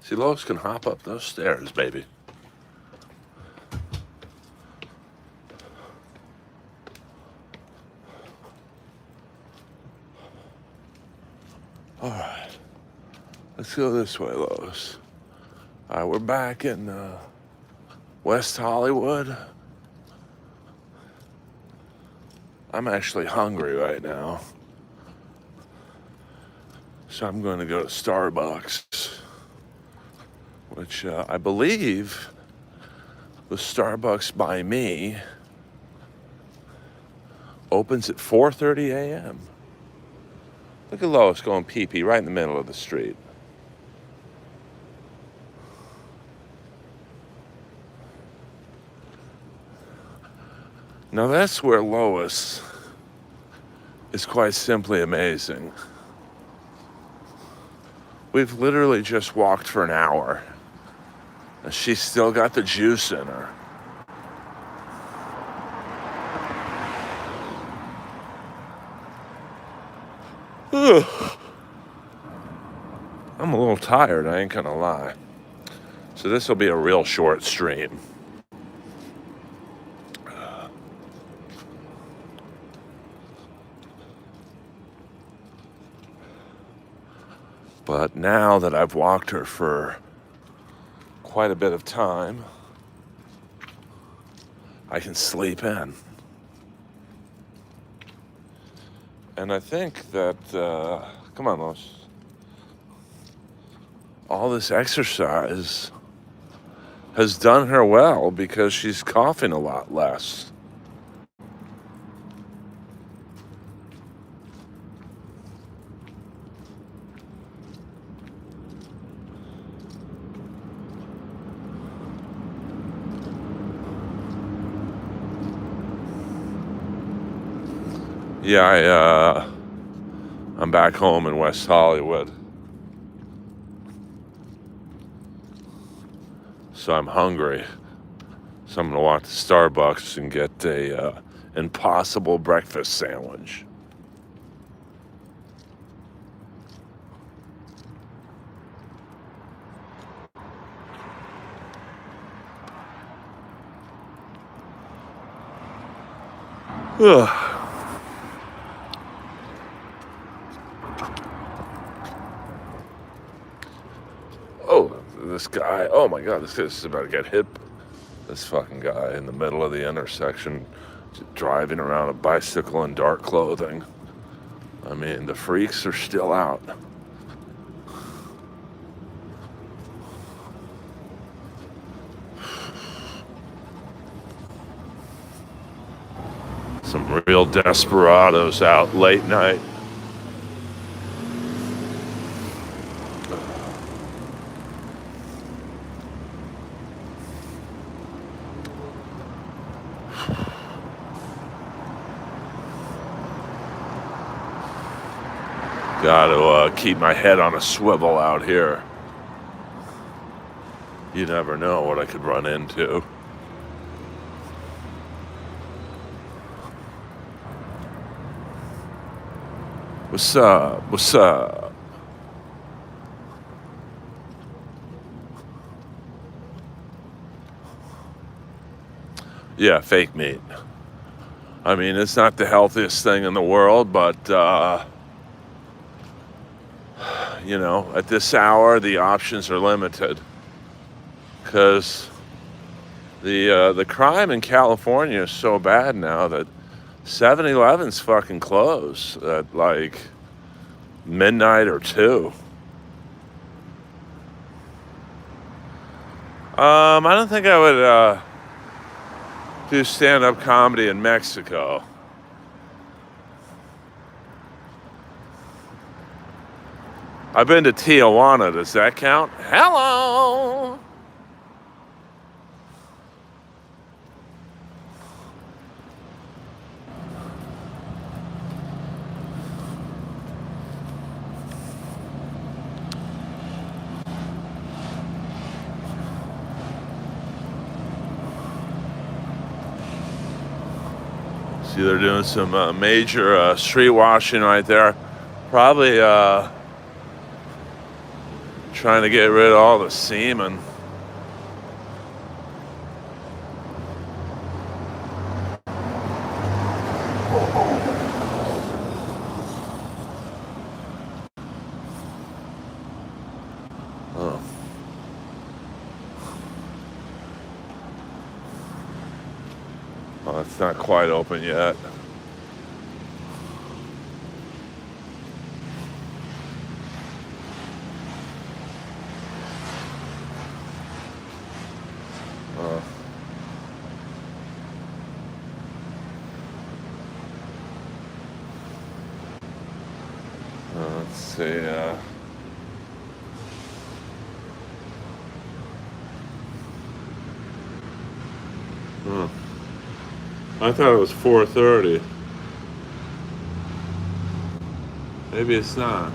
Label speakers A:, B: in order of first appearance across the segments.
A: See, Lois can hop up those stairs, baby. All right. Let's go this way, Lois. All right, we're back in West Hollywood. I'm actually hungry right now. So I'm going to go to Starbucks, which I believe the Starbucks by me opens at 4:30 a.m. Look at Lois going pee-pee right in the middle of the street. Now that's where Lois is quite simply amazing. We've literally just walked for an hour, and she's still got the juice in her. Ugh. I'm a little tired, I ain't gonna lie. So this will be a real short stream. But now that I've walked her for quite a bit of time, I can sleep in. And I think that, come on, Lois. All this exercise has done her well because she's coughing a lot less. Yeah, I'm back home in West Hollywood. So I'm hungry. So I'm gonna walk to Starbucks and get a impossible breakfast sandwich. Ugh. Oh, this guy. Oh my God, this guy's about to get hit. This fucking guy in the middle of the intersection, driving around a bicycle in dark clothing. I mean, the freaks are still out. Some real desperados out late night. Gotta keep my head on a swivel out here. You never know what I could run into. What's up? What's up? Yeah, fake meat. I mean, it's not the healthiest thing in the world, but you know, at this hour, the options are limited because the crime in California is so bad now that 7-Eleven's fucking close at like midnight or 2. I don't think I would do stand-up comedy in Mexico. I've been to Tijuana. Does that count? Hello. See, they're doing some major street washing right there. Probably Trying to get rid of all the semen. Oh. Well, it's not quite open yet. Let's see. I thought it was 4:30. Maybe it's not.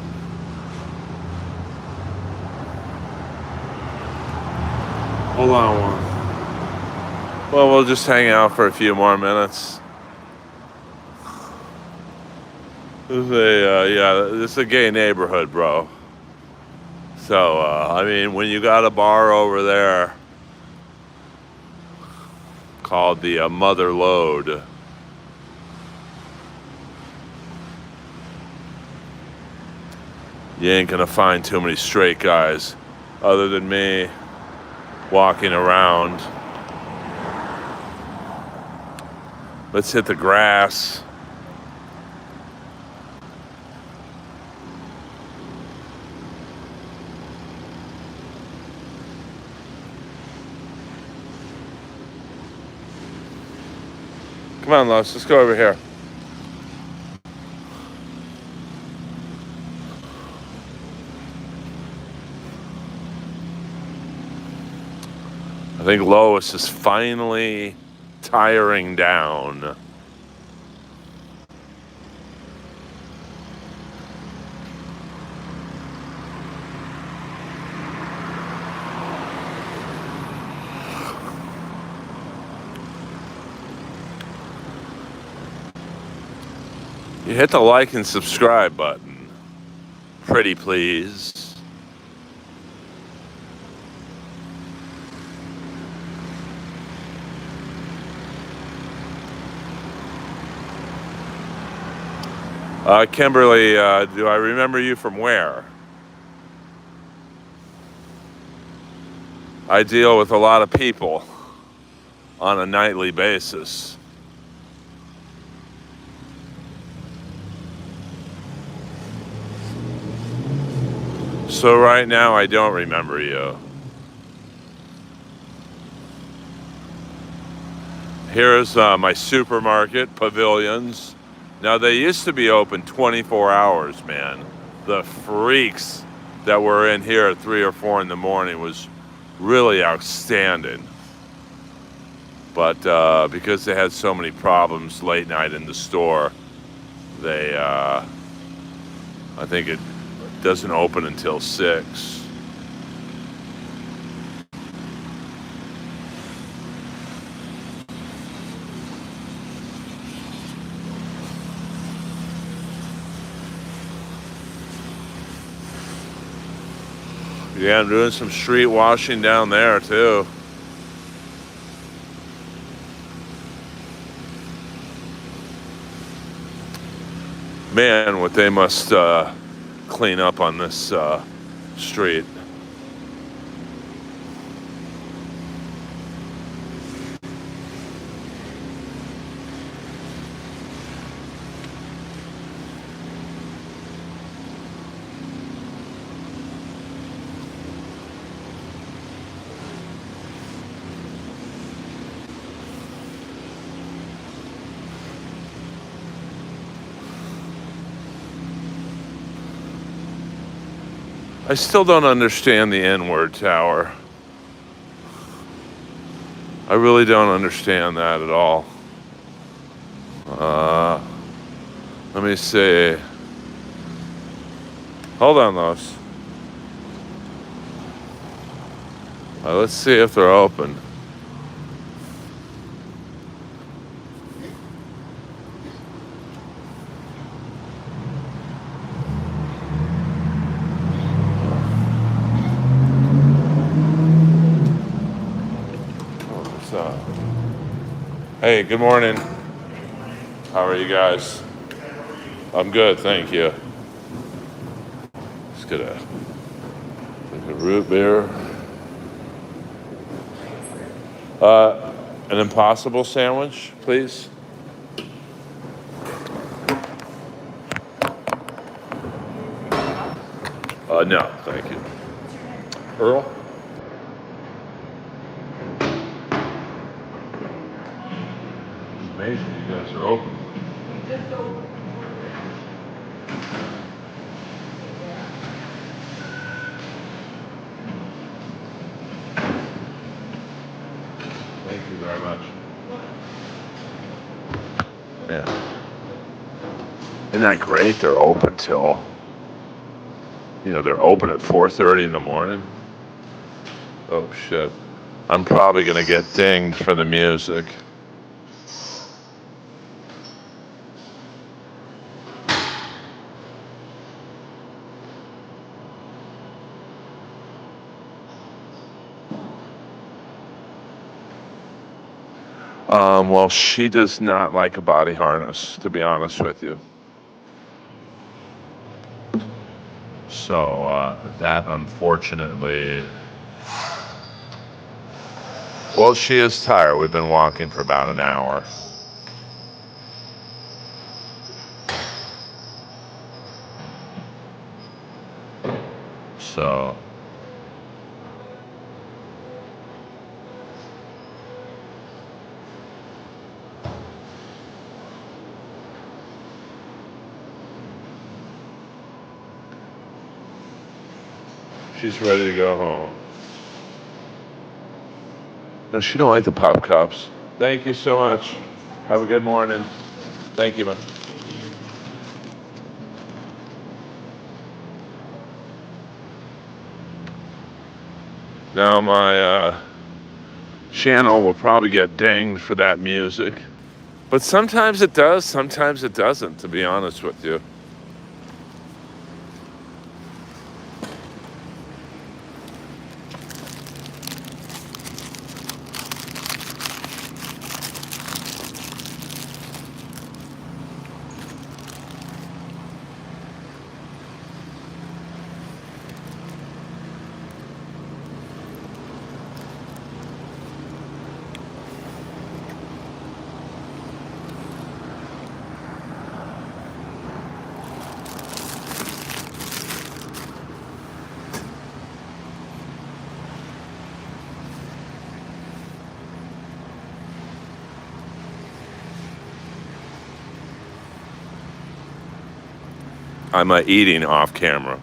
A: Hold on one. Well, we'll just hang out for a few more minutes. This is a gay neighborhood, bro. So, I mean, when you got a bar over there called the Mother Lode, you ain't gonna find too many straight guys other than me walking around. Let's hit the grass. Come on, Lois, let's go over here. I think Lois is finally tiring down. You hit the like and subscribe button. Pretty please. Kimberly, do I remember you from where? I deal with a lot of people on a nightly basis. So right now, I don't remember you. Here's my supermarket, Pavilions. Now, they used to be open 24 hours, man. The freaks that were in here at 3 or 4 in the morning was really outstanding. But because they had so many problems late night in the store, they, I think it doesn't open until 6. Yeah, I'm doing some street washing down there too. Man, what they must clean up on this street. I still don't understand the N-word tower. I really don't understand that at all. Let me see. Hold on, Lois. Let's see if they're open. Hey, good morning. How are you guys? I'm good, thank you. Just get a root beer. An Impossible sandwich, please. No, thank you. Earl? Amazing, you guys are open. Thank you very much. Yeah. Isn't that great? They're open till, they're open at 4:30 in the morning. Oh, shit. I'm probably going to get dinged for the music. Well, she does not like a body harness, to be honest with you. So, that unfortunately. Well, she is tired. We've been walking for about an hour. So. She's ready to go home. No, she don't like the pop cups. Thank you so much. Have a good morning. Thank you, man. Now my channel will probably get dinged for that music. But sometimes it does, sometimes it doesn't, to be honest with you. I'm eating off camera.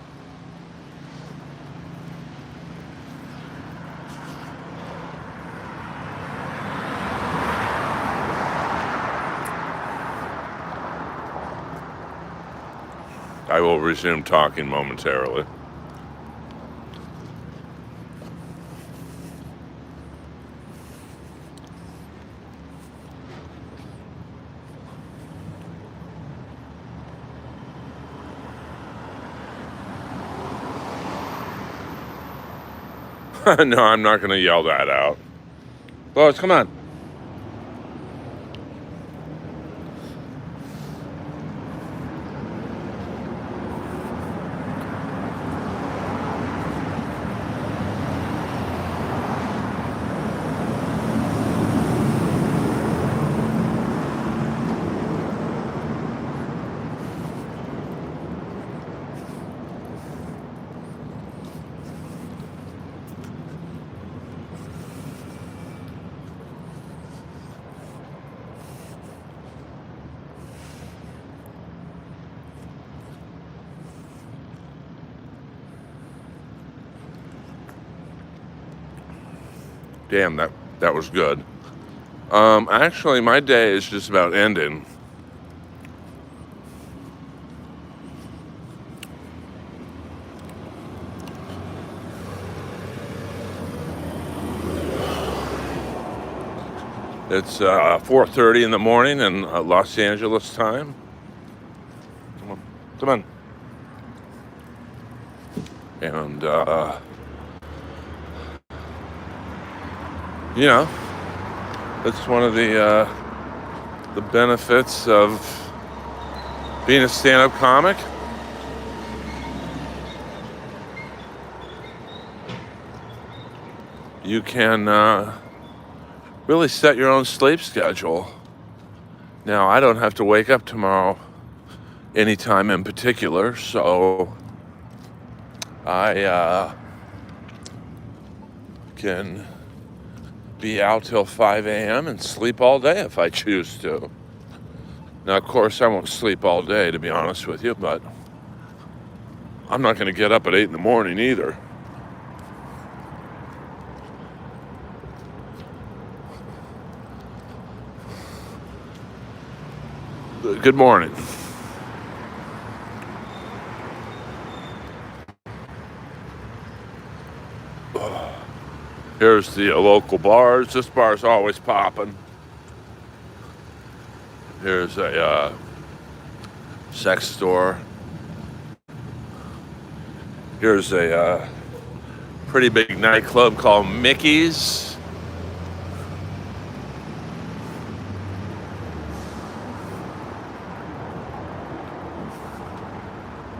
A: I will resume talking momentarily. No, I'm not going to yell that out. Lois, come on. Damn, that was good. Actually, my day is just about ending. It's 4:30 in the morning in Los Angeles time. Come on, come on. And it's one of the the benefits of being a stand-up comic. You can really set your own sleep schedule. Now, I don't have to wake up tomorrow anytime in particular, so I can be out till 5 a.m. and sleep all day if I choose to. Now, of course, I won't sleep all day, to be honest with you, but I'm not going to get up at 8 in the morning either. Good morning. Here's the local bars. This bar's always popping. Here's a sex store. Here's a pretty big nightclub called Mickey's.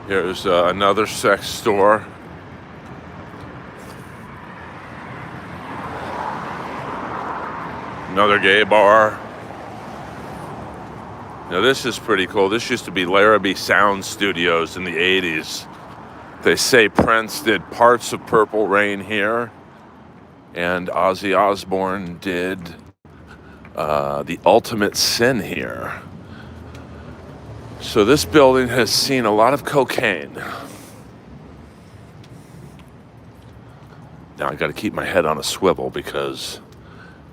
A: Here's another sex store. Another gay bar. Now this is pretty cool. This used to be Larrabee Sound Studios in the 80s. They say Prince did parts of Purple Rain here, and Ozzy Osbourne did The Ultimate Sin here. So this building has seen a lot of cocaine. Now I got to keep my head on a swivel because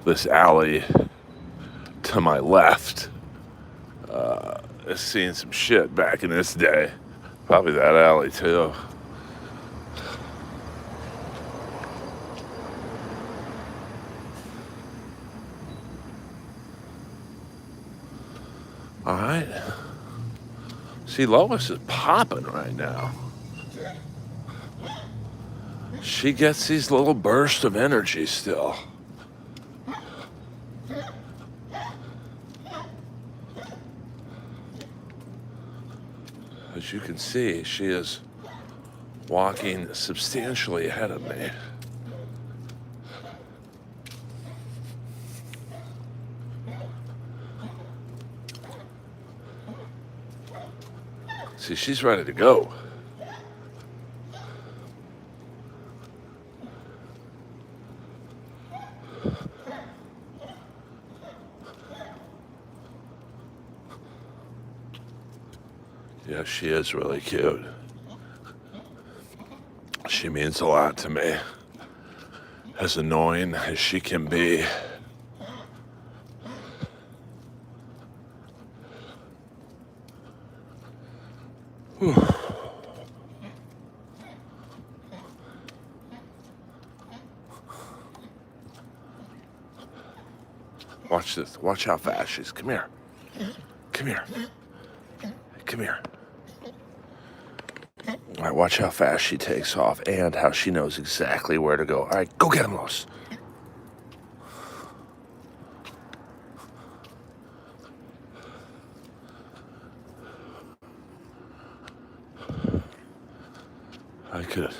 A: this alley to my left has seen some shit back in this day. Probably that alley too. All right. See, Lois is popping right now. She gets these little bursts of energy still. As you can see, she is walking substantially ahead of me. See, she's ready to go. Yeah, she is really cute. She means a lot to me. As annoying as she can be. Whew. Watch this. Watch how fast she's. Come here. Come here. Come here. All right, watch how fast she takes off and how she knows exactly where to go. All right, go get him, Lois. I could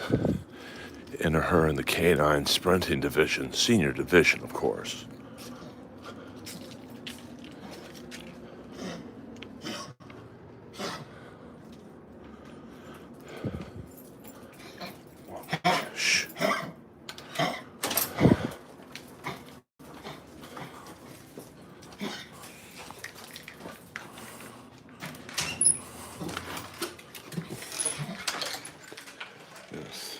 A: enter her in the canine sprinting division, senior division, of course. Shh. Yes.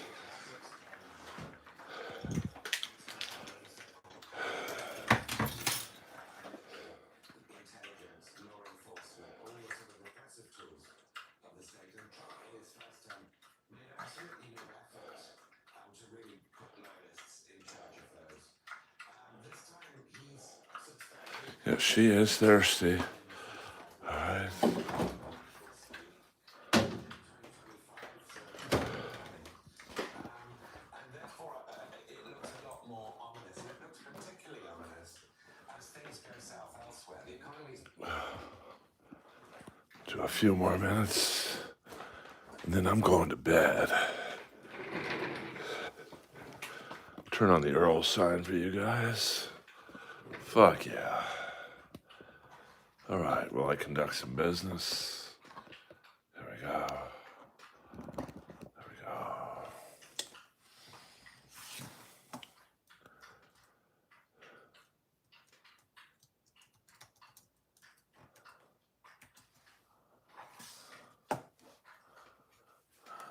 A: Yeah, she is thirsty. All right. a few more minutes, and then I'm going to bed. Turn on the Earl sign for you guys. Fuck yeah. All right, will I conduct some business? There we go. There we go.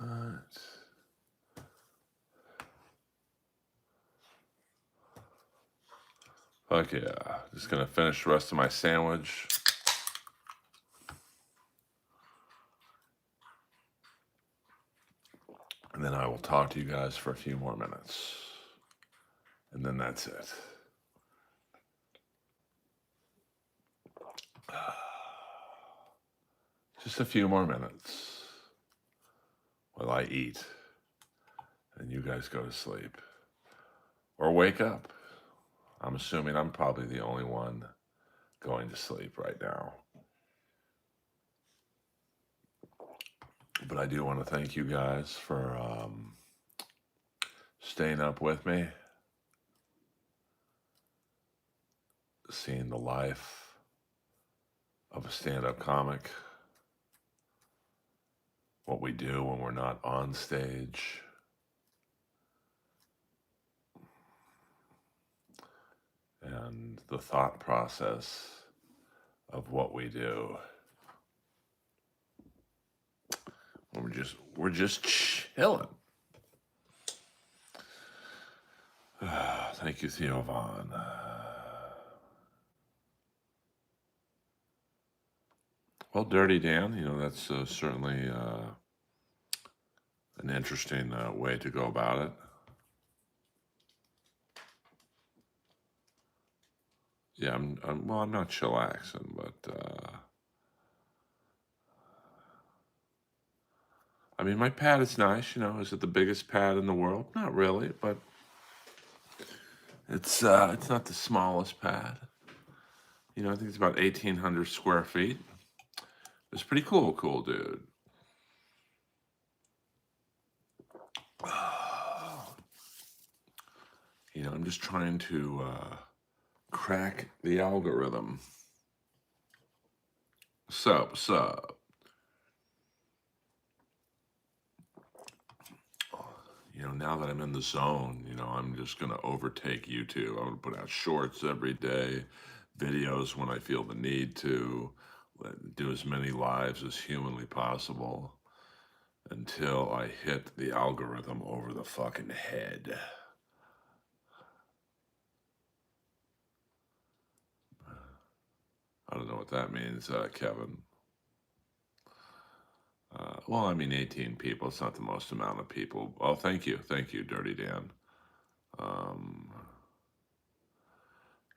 A: All right. Fuck yeah. Just gonna finish the rest of my sandwich. And then I will talk to you guys for a few more minutes. And then that's it. Just a few more minutes while I eat and you guys go to sleep. Or wake up. I'm assuming I'm probably the only one going to sleep right now. But I do want to thank you guys for staying up with me, seeing the life of a stand-up comic, what we do when we're not on stage, and the thought process of what we do. We're just chilling. Thank you, Theo Vaughn. Well, Dirty Dan, that's certainly an interesting way to go about it. Yeah, I'm not chillaxing, but I mean, my pad is nice. Is it the biggest pad in the world? Not really, but it's not the smallest pad. I think it's about 1,800 square feet. It's pretty cool, dude. I'm just trying to crack the algorithm. Sup. Now that I'm in the zone, I'm just going to overtake YouTube. I'm going to put out shorts every day, videos when I feel the need to, do as many lives as humanly possible until I hit the algorithm over the fucking head. I don't know what that means, Kevin. Well, I mean, 18 people. It's not the most amount of people. Oh, thank you, Dirty Dan.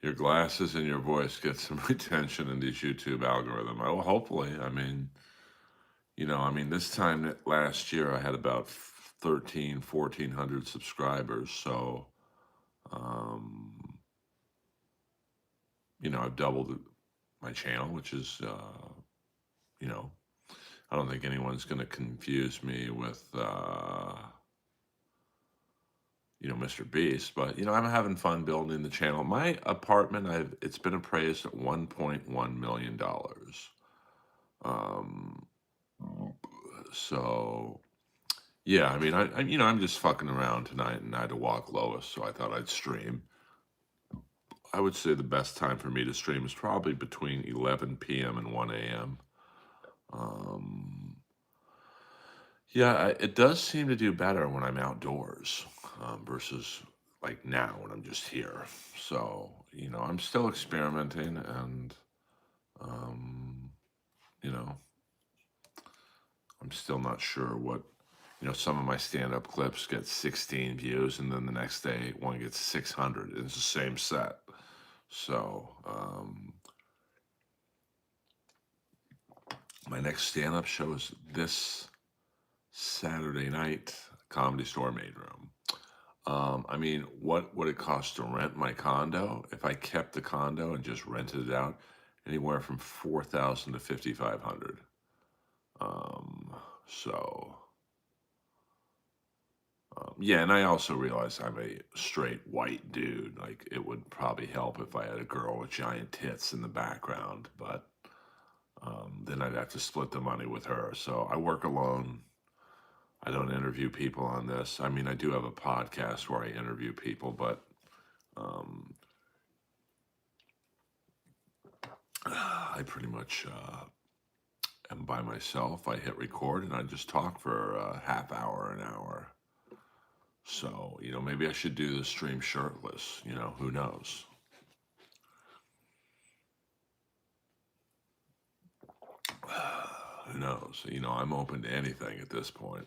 A: Your glasses and your voice get some attention in these YouTube algorithm. Well, hopefully. This time last year I had about 1,400 subscribers. So, I've doubled my channel, which is, I don't think anyone's going to confuse me with, Mr. Beast, but I'm having fun building the channel. My apartment, it's been appraised at $1.1 million. So yeah, I'm just fucking around tonight, and I had to walk Lois, so I thought I'd stream. I would say the best time for me to stream is probably between 11 p.m. and 1 a.m. Yeah, it does seem to do better when I'm outdoors versus like now when I'm just here. So, I'm still experimenting, and, I'm still not sure what, some of my stand-up clips get 16 views, and then the next day one gets 600. It's the same set. So, my next stand-up show is this Saturday night, Comedy Store Maid Room. What would it cost to rent my condo? If I kept the condo and just rented it out, anywhere from $4,000 to $5,500. Um, so, yeah, and I also realize I'm a straight white dude. Like, it would probably help if I had a girl with giant tits in the background, but then I'd have to split the money with her. So I work alone. I don't interview people on this. I mean, I do have a podcast where I interview people, but um, I pretty much am by myself. I hit record and I just talk for a half hour, an hour. So, maybe I should do the stream shirtless. Who knows? Who knows? I'm open to anything at this point.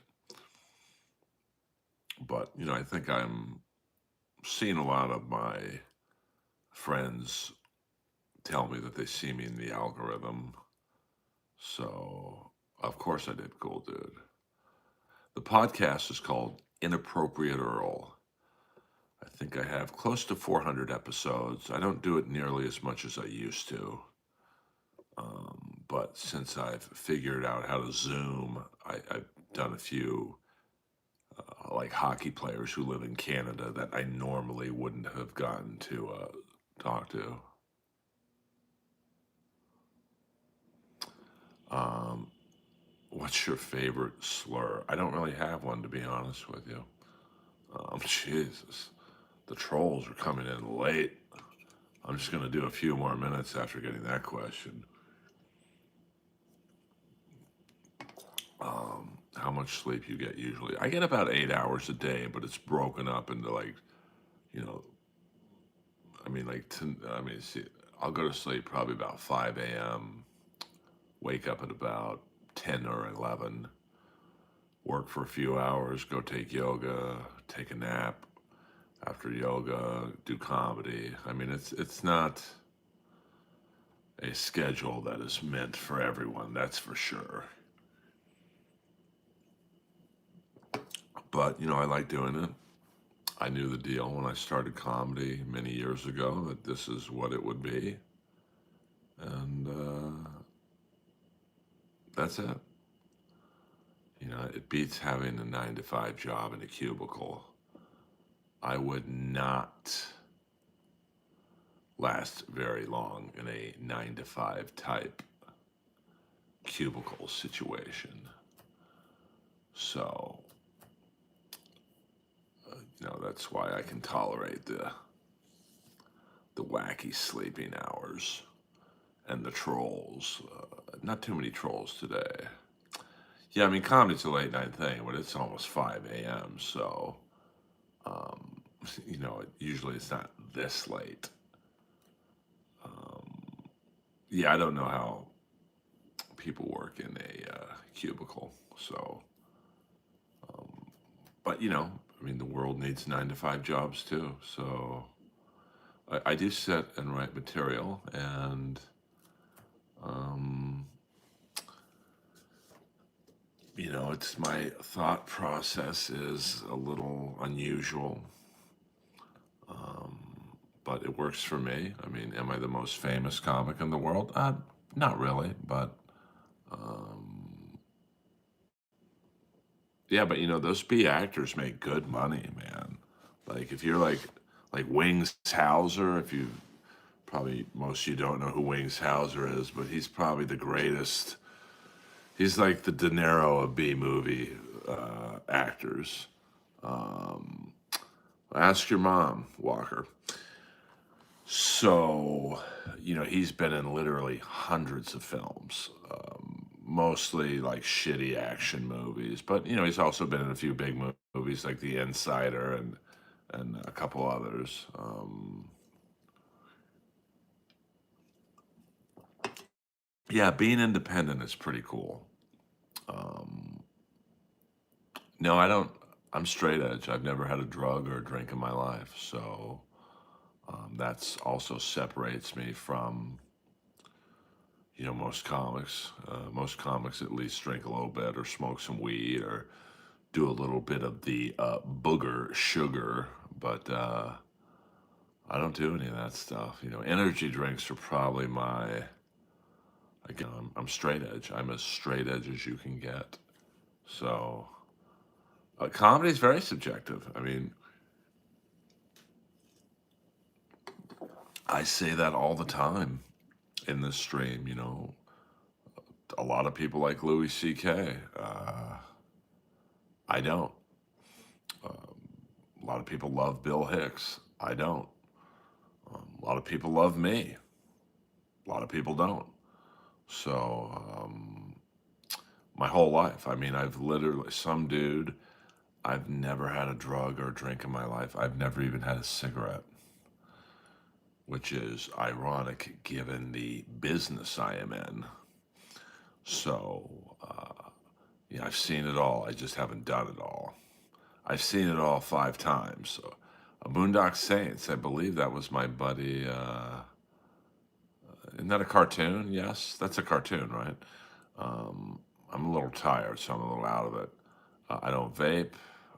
A: But, I think I'm seeing a lot of my friends tell me that they see me in the algorithm. So, of course I did, cool dude. The podcast is called Inappropriate Earl. I think I have close to 400 episodes. I don't do it nearly as much as I used to. But since I've figured out how to Zoom, I've done a few like hockey players who live in Canada that I normally wouldn't have gotten to talk to. Um, what's your favorite slur? I don't really have one, to be honest with you. Jesus, the trolls are coming in late. I'm just going to do a few more minutes after getting that question. How much sleep you get usually? I get about 8 hours a day, but it's broken up into like, you know, see, I'll go to sleep probably about 5 a.m., wake up at about 10 or 11, work for a few hours, go take yoga, take a nap. After yoga, do comedy. It's not a schedule that is meant for everyone, that's for sure. But, I like doing it. I knew the deal when I started comedy many years ago that this is what it would be. And that's it. It beats having a 9 to 5 job in a cubicle. I would not last very long in a 9 to 5 type cubicle situation. So, that's why I can tolerate the wacky sleeping hours and the trolls. Not too many trolls today. Yeah, comedy's a late night thing, but it's almost 5 a.m. So, um, usually it's not this late. Yeah, I don't know how people work in a cubicle. So, but the world needs 9 to 5 jobs too. So, I do sit and write material, and um, it's my thought process is a little unusual, but it works for me. Am I the most famous comic in the world? Not really, but yeah, but those B actors make good money, man. Like if you're like Wings Hauser, if you probably most of you don't know who Wings Hauser is, but he's probably the greatest. He's like the De Niro of B movie actors. Um, ask your mom, Walker. So, he's been in literally hundreds of films, mostly like shitty action movies. But he's also been in a few big movies like The Insider and a couple others. Yeah, being independent is pretty cool. Um, no, I don't. I'm straight edge. I've never had a drug or a drink in my life, so that's also separates me from most comics. Most comics at least drink a little bit or smoke some weed or do a little bit of the booger sugar, but I don't do any of that stuff. Energy drinks are probably my Again, I'm straight edge. I'm as straight edge as you can get. So comedy is very subjective. I mean, I say that all the time in this stream. A lot of people like Louis C.K. I don't. A lot of people love Bill Hicks. I don't. A lot of people love me. A lot of people don't. So, my whole life, I mean, I've literally, some dude, I've never had a drug or a drink in my life. I've never even had a cigarette, which is ironic given the business I am in. So, yeah, I've seen it all. I just haven't done it all. I've seen it all 5 times. So, Boondock Saints, I believe that was my buddy. Isn't that a cartoon? Yes, that's a cartoon, right? I'm a little tired, so I'm a little out of it. I don't vape.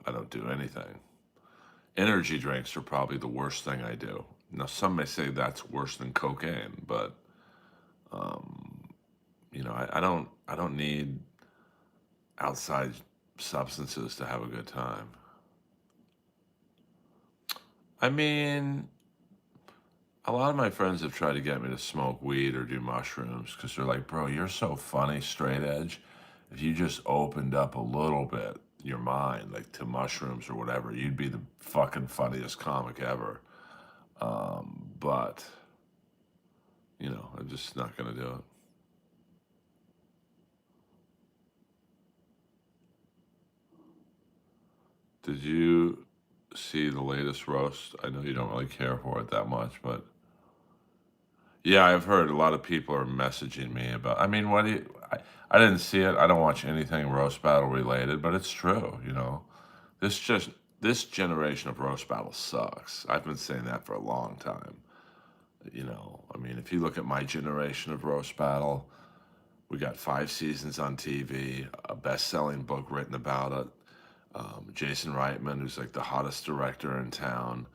A: I don't do anything. Energy drinks are probably the worst thing I do. Now, some may say that's worse than cocaine, but I don't need outside substances to have a good time. I mean, a lot of my friends have tried to get me to smoke weed or do mushrooms because they're like, bro, you're so funny, straight edge. If you just opened up a little bit your mind, like to mushrooms or whatever, you'd be the fucking funniest comic ever. But, I'm just not going to do it. Did you see the latest roast? I know you don't really care for it that much, but yeah, I've heard a lot of people are messaging me about. I mean, what do you? I didn't see it. I don't watch anything roast battle related, but it's true. This just this generation of roast battle sucks. I've been saying that for a long time. I mean, if you look at my generation of roast battle, we got 5 seasons on TV, a best-selling book written about it. Jason Reitman, who's like the hottest director in town,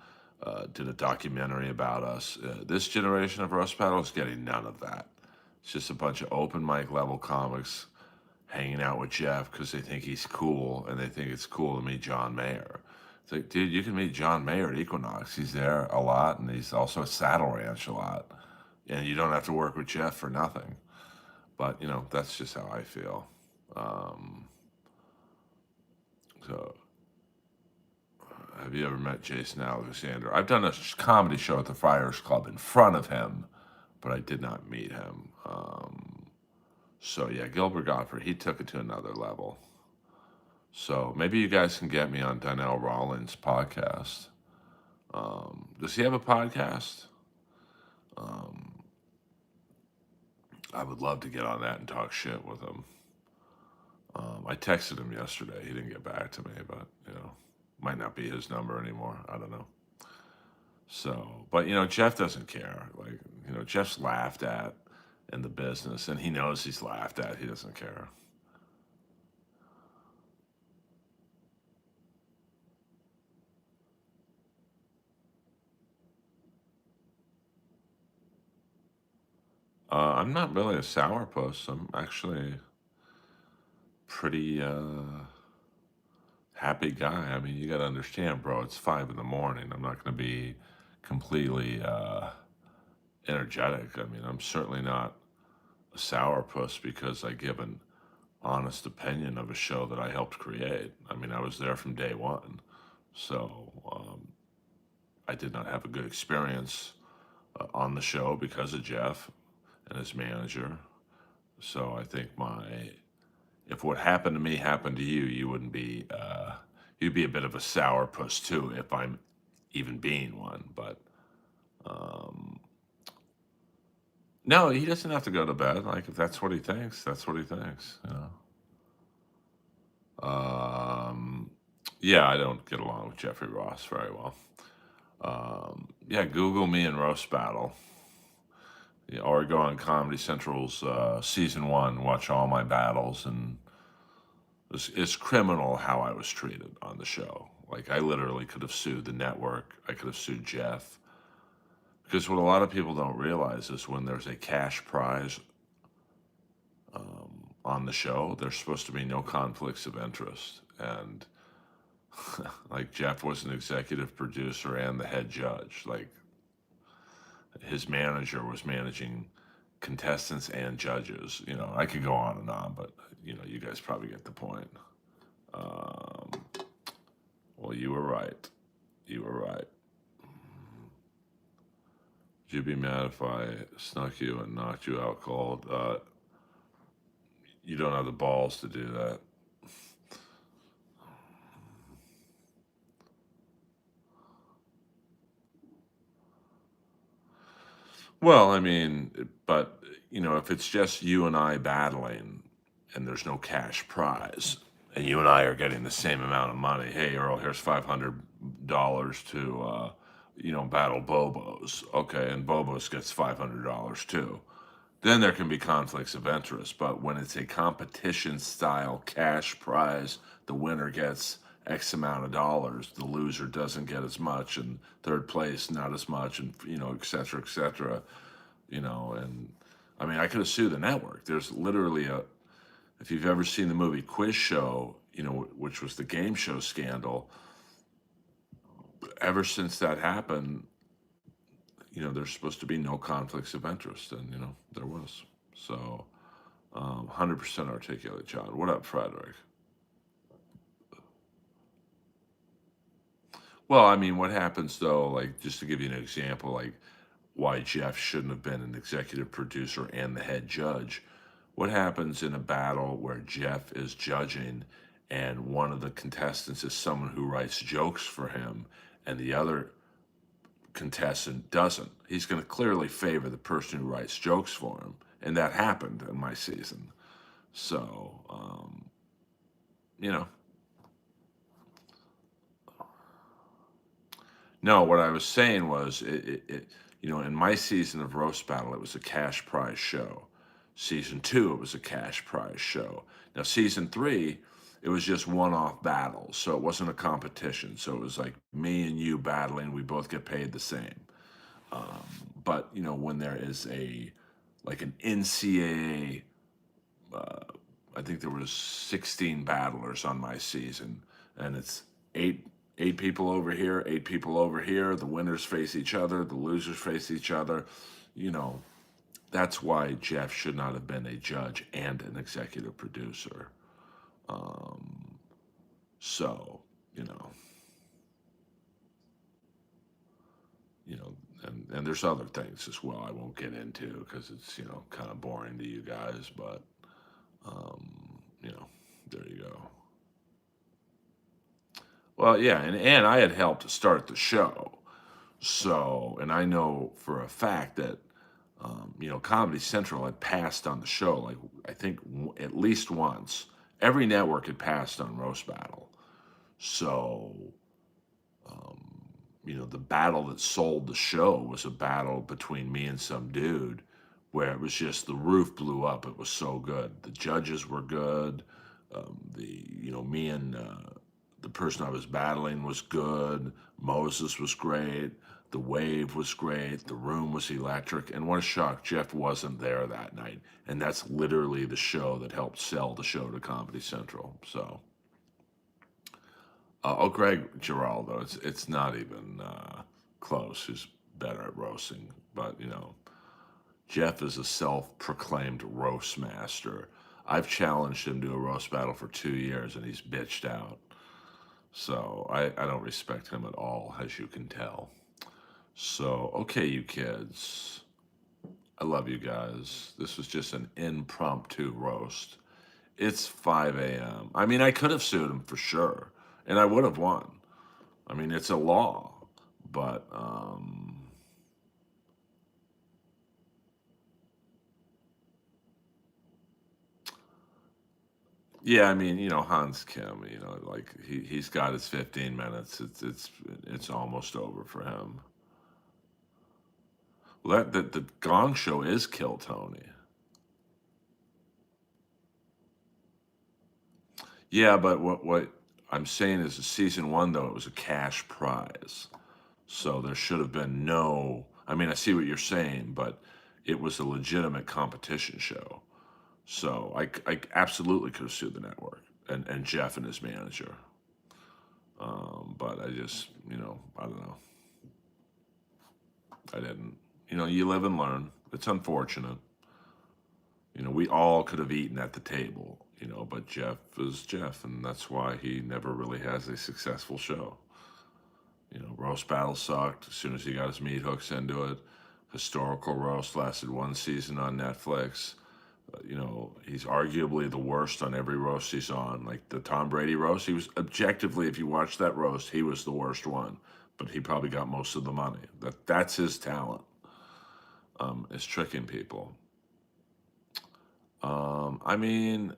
A: did a documentary about us. This generation of roast battle is getting none of that. It's just a bunch of open mic level comics hanging out with Jeff because they think he's cool and they think it's cool to meet John Mayer. It's like, dude, you can meet John Mayer at Equinox. He's there a lot and he's also at Saddle Ranch a lot. And you don't have to work with Jeff for nothing. But, that's just how I feel. So, have you ever met Jason Alexander? I've done a comedy show at the Friars Club in front of him, but I did not meet him. So yeah, Gilbert Gottfried, he took it to another level. So maybe you guys can get me on Donnell Rollins' podcast. Does he have a podcast? I would love to get on that and talk shit with him. I texted him yesterday. He didn't get back to me, but might not be his number anymore. I don't know. So, but Jeff doesn't care. Like, Jeff's laughed at in the business, and he knows he's laughed at. He doesn't care. I'm not really a sourpuss. I'm actually pretty happy guy. I mean, you got to understand, bro. It's 5 in the morning. I'm not going to be completely energetic. I mean, I'm certainly not a sourpuss because I give an honest opinion of a show that I helped create. I mean, I was there from day one. So I did not have a good experience on the show because of Jeff and his manager. So I think if what happened to me happened to you, you wouldn't be, you'd be a bit of a sourpuss too if I'm even being one. But no, he doesn't have to go to bed. Like if that's what he thinks, that's what he thinks. Yeah, I don't get along with Jeffrey Ross very well. Yeah, Google me and roast battle. Yeah, or go on Comedy Central's season 1, watch all my battles, and it's criminal how I was treated on the show. Like I literally could have sued the network. I could have sued Jeff. Because what a lot of people don't realize is when there's a cash prize on the show, there's supposed to be no conflicts of interest. And like Jeff was an executive producer and the head judge. Like his manager was managing contestants and judges. I could go on and on, but you guys probably get the point. Um, well, you were right. You were right. Would you be mad if I snuck you and knocked you out cold? You don't have the balls to do that. Well, I mean, but if it's just you and I battling and there's no cash prize, and you and I are getting the same amount of money, hey, Earl, here's $500 to, battle Bobos. Okay, and Bobos gets $500 too. Then there can be conflicts of interest. But when it's a competition style cash prize, the winner gets X amount of dollars, the loser doesn't get as much, and third place not as much, and et cetera, et cetera. And I mean, I could have sued the network. There's literally if you've ever seen the movie Quiz Show, which was the game show scandal, ever since that happened, there's supposed to be no conflicts of interest, and there was. So, 100% articulate, John. What up, Frederick? Well, I mean, what happens though? Like, just to give you an example, like why Jeff shouldn't have been an executive producer and the head judge. What happens in a battle where Jeff is judging and one of the contestants is someone who writes jokes for him and the other contestant doesn't? He's going to clearly favor the person who writes jokes for him. And that happened in my season. So, you know. No, what I was saying was, in my season of Roast Battle, it was a cash prize show. Season 2, it was a cash prize show. Now, season 3, it was just one-off battles, so it wasn't a competition. So it was like me and you battling. We both get paid the same. But when there is like an NCAA, I think there was 16 battlers on my season, and it's eight people over here, 8 people over here. The winners face each other, the losers face each other. That's why Jeff should not have been a judge and an executive producer. So, and there's other things as well I won't get into because it's, kind of boring to you guys, but, there you go. Well, yeah, and I had helped start the show. So, and I know for a fact that, Comedy Central had passed on the show, like, I think at least once. Every network had passed on Roast Battle. So, the battle that sold the show was a battle between me and some dude where it was just the roof blew up. It was so good. The judges were good. Me and the person I was battling was good. Moses was great. The wave was great. The room was electric. And what a shock, Jeff wasn't there that night. And that's literally the show that helped sell the show to Comedy Central. So, Greg Giraldo, it's not even close. Who's better at roasting? But Jeff is a self-proclaimed roast master. I've challenged him to a roast battle for 2 years, and he's bitched out. So I don't respect him at all, as you can tell. So, okay, you kids. I love you guys. This was just an impromptu roast. It's 5 a.m. I mean, I could have sued him for sure, and I would have won. I mean, it's a law. But, yeah, I mean, Hans Kim, like he's got his 15 minutes. It's almost over for him. Well, the Gong Show is Kill Tony. Yeah, but what I'm saying is, season 1 though, it was a cash prize, so there should have been no. I mean, I see what you're saying, but it was a legitimate competition show. So I absolutely could have sued the network and Jeff and his manager. But I just, I don't know. I didn't. You live and learn. It's unfortunate. We all could have eaten at the table, but Jeff is Jeff, and that's why he never really has a successful show. Roast Battle sucked as soon as he got his meat hooks into it. Historical Roast lasted one season on Netflix. He's arguably the worst on every roast he's on. Like the Tom Brady roast, he was objectively, if you watch that roast, he was the worst one. But he probably got most of the money. That's his talent. Is tricking people. I mean,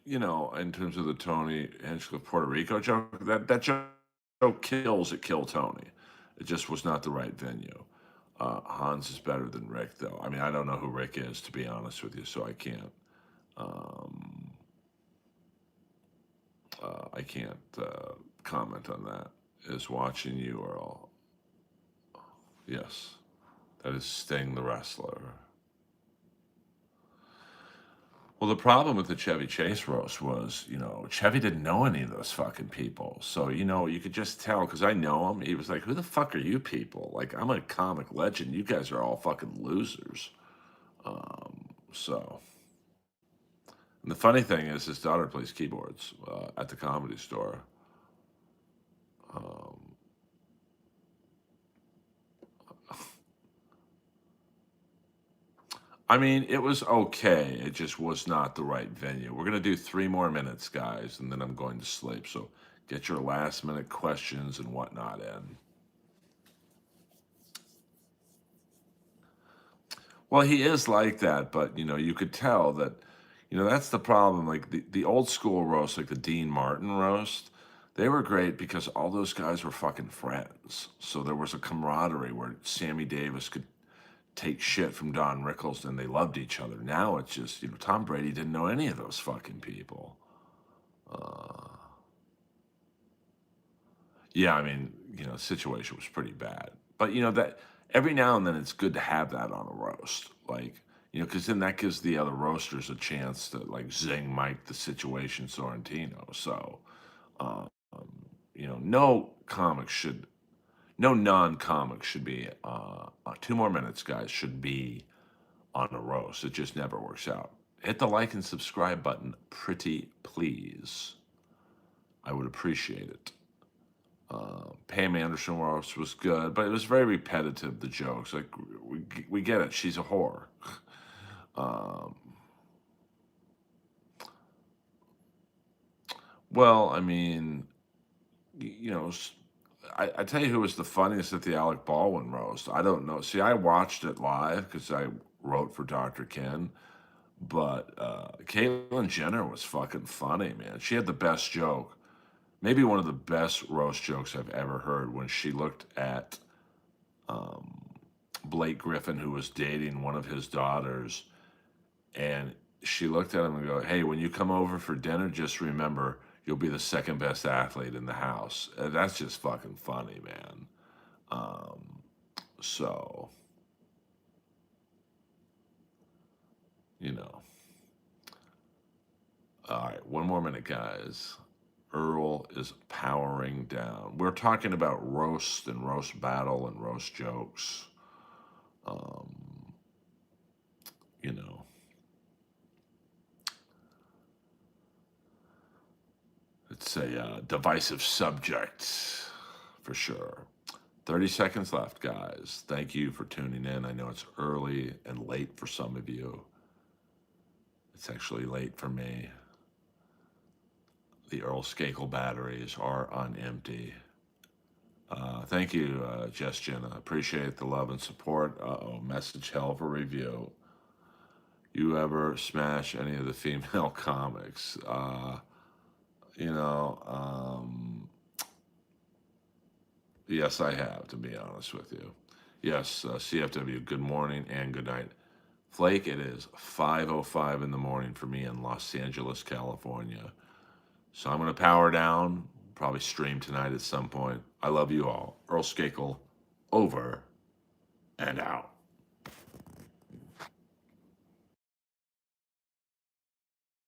A: in terms of the Tony Hinchcliffe Puerto Rico joke, that joke kills at Kill Tony. It just was not the right venue. Hans is better than Rick, though. I mean, I don't know who Rick is, to be honest with you, so um, I can't comment on that. Is watching you, Earl? Yes, that is Sting the wrestler. Well, the problem with the Chevy Chase roast was, Chevy didn't know any of those fucking people. So, you could just tell because I know him. He was like, "Who the fuck are you people? Like, I'm a comic legend. You guys are all fucking losers." So, and the funny thing is, his daughter plays keyboards at the Comedy Store. Um, I mean, it was okay. It just was not the right venue. We're gonna do 3 more minutes, guys, and then I'm going to sleep. So get your last minute questions and whatnot in. Well, he is like that, but you could tell that, that's the problem. Like the old school roast, like the Dean Martin roast, they were great because all those guys were fucking friends. So there was a camaraderie where Sammy Davis could take shit from Don Rickles and they loved each other. Now it's just, Tom Brady didn't know any of those fucking people. Uh, yeah, I mean, the situation was pretty bad. But that every now and then it's good to have that on a roast. Like, because then that gives the other roasters a chance to like zing Mike the situation Sorrentino. So, um, no comic should, no non-comic should be, 2 more minutes, guys, should be on a roast. It just never works out. Hit the like and subscribe button, pretty please. I would appreciate it. Pam Anderson roast was good, but it was very repetitive. The jokes, like we get it. She's a whore. Um, well, I mean, I tell you who was the funniest at the Alec Baldwin roast. I don't know. See, I watched it live because I wrote for Dr. Ken, but Caitlyn Jenner was fucking funny, man. She had the best joke, maybe one of the best roast jokes I've ever heard when she looked at um, Blake Griffin, who was dating one of his daughters, and she looked at him and go, "Hey, when you come over for dinner, just remember you'll be the second best athlete in the house." And that's just fucking funny, man. Um, so you know, all right, 1 more minute, guys. Earl is powering down. We're talking about roast and roast battle and roast jokes. Um, you know, it's a divisive subject for sure. 30 seconds left, guys. Thank you for tuning in. I know it's early and late for some of you. It's actually late for me. The Earl Skakel batteries are on empty. Thank you, Jess Jenna. Appreciate the love and support. Uh-oh, message hell for review. You ever smash any of the female comics? You know, yes, I have, to be honest with you. Yes, CFW, good morning and good night. Flake, it is 5:05 in the morning for me in Los Angeles, California. So I'm going to power down, probably stream tonight at some point. I love you all. Earl Skakel, over and out.